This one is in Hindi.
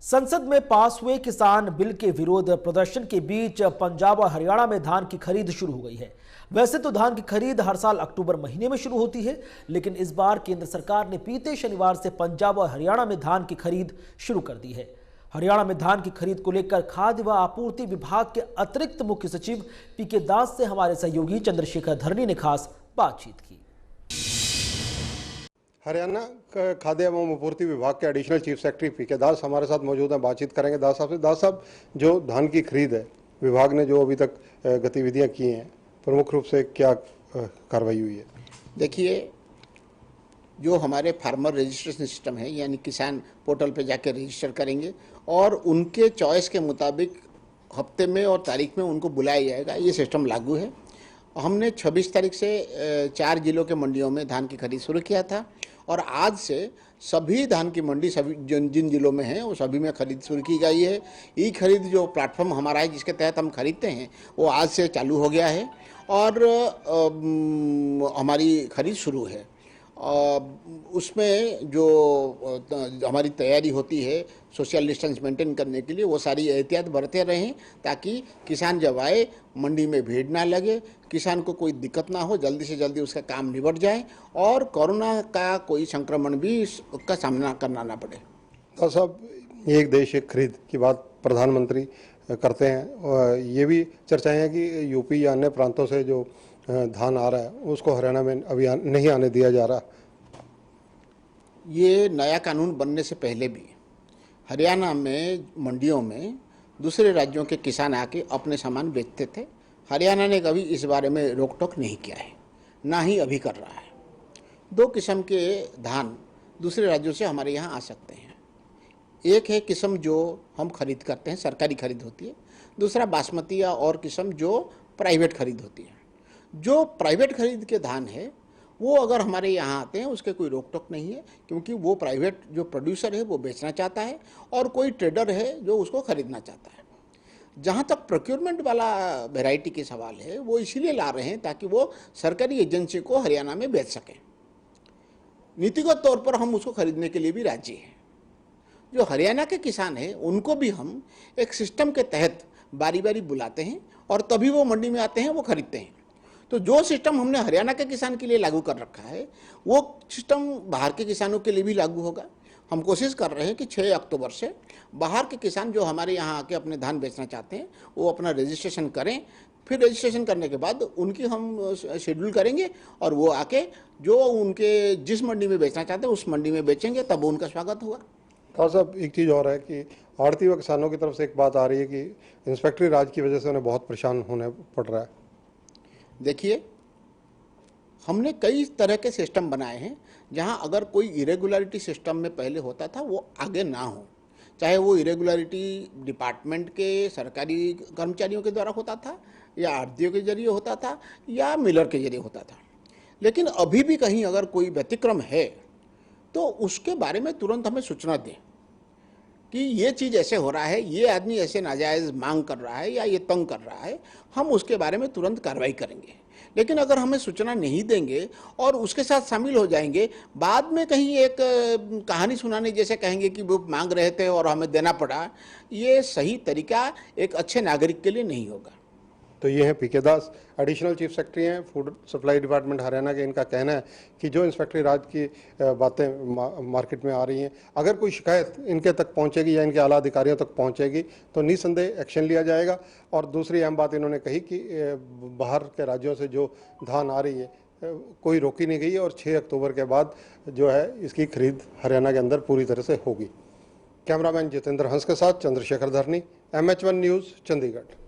संसद में पास हुए किसान बिल के विरोध प्रदर्शन के बीच पंजाब और हरियाणा में धान की खरीद शुरू हो गई है। वैसे तो धान की खरीद हर साल अक्टूबर महीने में शुरू होती है, लेकिन इस बार केंद्र सरकार ने बीते शनिवार से पंजाब और हरियाणा में धान की खरीद शुरू कर दी है। हरियाणा में धान की खरीद को लेकर खाद्य व आपूर्ति विभाग के अतिरिक्त मुख्य सचिव पीके दास से हमारे सहयोगी चंद्रशेखर धरनी ने खास बातचीत की। हरियाणा खाद्य एवं आपूर्ति विभाग के एडिशनल चीफ सेक्रेटरी पीके दास हमारे साथ मौजूद हैं। बातचीत करेंगे दास साहब से। दास साहब, जो धान की खरीद है, विभाग ने जो अभी तक गतिविधियां की हैं, प्रमुख रूप से क्या कार्रवाई हुई है? देखिए, जो हमारे फार्मर रजिस्ट्रेशन सिस्टम है, यानी किसान पोर्टल पे जाके रजिस्टर करेंगे और उनके चॉइस के मुताबिक हफ्ते में और तारीख में उनको बुलाया जाएगा, ये सिस्टम लागू है। हमने 26 तारीख से 4 जिलों के मंडियों में धान की खरीद शुरू किया था और आज से सभी धान की मंडी सभी जिन जिलों में हैं वो सभी में खरीद शुरू की गई है। ई खरीद जो प्लेटफॉर्म हमारा है जिसके तहत हम खरीदते हैं वो आज से चालू हो गया है और हमारी खरीद शुरू है। उसमें जो हमारी तैयारी होती है सोशल डिस्टेंस मेंटेन करने के लिए, वो सारी एहतियात बरते रहें ताकि किसान जब आए मंडी में भीड़ ना लगे, किसान को कोई दिक्कत ना हो, जल्दी से जल्दी उसका काम निबट जाए और कोरोना का कोई संक्रमण भी उसका सामना करना ना पड़े। तो साहब, एक देश एक खरीद की बात प्रधानमंत्री करते हैं और ये भी चर्चाएं हैं कि यूपी या अन्य प्रांतों से जो धान आ रहा है उसको हरियाणा में अभी नहीं आने दिया जा रहा। ये नया कानून बनने से पहले भी हरियाणा में मंडियों में दूसरे राज्यों के किसान आके अपने सामान बेचते थे। हरियाणा ने कभी इस बारे में रोक टोक नहीं किया है, ना ही अभी कर रहा है। 2 किस्म के धान दूसरे राज्यों से हमारे यहाँ आ सकते हैं। एक है किस्म जो हम खरीद करते हैं, सरकारी खरीद होती है। दूसरा बासमती या और किस्म जो प्राइवेट खरीद होती है। जो प्राइवेट खरीद के धान है वो अगर हमारे यहाँ आते हैं उसके कोई रोक टोक नहीं है, क्योंकि वो प्राइवेट जो प्रोड्यूसर है वो बेचना चाहता है और कोई ट्रेडर है जो उसको खरीदना चाहता है। जहाँ तक प्रोक्योरमेंट वाला वैरायटी के सवाल है, वो इसीलिए ला रहे हैं ताकि वो सरकारी एजेंसी को हरियाणा में बेच सकें। नीतिगत तौर पर हम उसको खरीदने के लिए भी राजी हैं। जो हरियाणा के किसान हैं उनको भी हम एक सिस्टम के तहत बारी बारी बुलाते हैं और तभी वो मंडी में आते हैं, वो खरीदते हैं। तो जो सिस्टम हमने हरियाणा के किसान के लिए लागू कर रखा है वो सिस्टम बाहर के किसानों के लिए भी लागू होगा। हम कोशिश कर रहे हैं कि 6 अक्टूबर से बाहर के किसान जो हमारे यहाँ आके अपने धान बेचना चाहते हैं वो अपना रजिस्ट्रेशन करें। फिर रजिस्ट्रेशन करने के बाद उनकी हम शेड्यूल करेंगे और वो आके जो उनके जिस मंडी में बेचना चाहते हैं उस मंडी में बेचेंगे, तब उनका स्वागत होगा। तो साहब, एक चीज़ और है कि आड़ती व किसानों की तरफ से एक बात आ रही है कि इंस्पेक्टरी राज की वजह से उन्हें बहुत परेशान होने पड़ रहा है। देखिए, हमने कई तरह के सिस्टम बनाए हैं जहां अगर कोई इरेगुलरिटी सिस्टम में पहले होता था वो आगे ना हो, चाहे वो इरेगुलरिटी डिपार्टमेंट के सरकारी कर्मचारियों के द्वारा होता था या आढ़तियों के जरिए होता था या मिलर के जरिए होता था। लेकिन अभी भी कहीं अगर कोई व्यतिक्रम है तो उसके बारे में तुरंत हमें सूचना दें कि ये चीज़ ऐसे हो रहा है, ये आदमी ऐसे नाजायज़ मांग कर रहा है या ये तंग कर रहा है, हम उसके बारे में तुरंत कार्रवाई करेंगे। लेकिन अगर हमें सूचना नहीं देंगे और उसके साथ शामिल हो जाएंगे, बाद में कहीं एक कहानी सुनाने जैसे कहेंगे कि वो मांग रहे थे और हमें देना पड़ा, ये सही तरीका एक अच्छे नागरिक के लिए नहीं होगा। तो ये हैं पीके दास, एडिशनल चीफ सेक्रेटरी हैं फूड सप्लाई डिपार्टमेंट हरियाणा के। इनका कहना है कि जो इंस्पेक्टरी राज की बातें मार्केट में आ रही हैं, अगर कोई शिकायत इनके तक पहुंचेगी या इनके आला अधिकारियों तक पहुंचेगी तो निसंदेह एक्शन लिया जाएगा। और दूसरी अहम बात इन्होंने कही कि बाहर के राज्यों से जो धान आ रही है कोई रोकी नहीं गई और 6 अक्टूबर के बाद जो है इसकी खरीद हरियाणा के अंदर पूरी तरह से होगी। कैमरामैन जितेंद्र हंस के साथ चंद्रशेखर धरनी, MH1 न्यूज़, चंडीगढ़।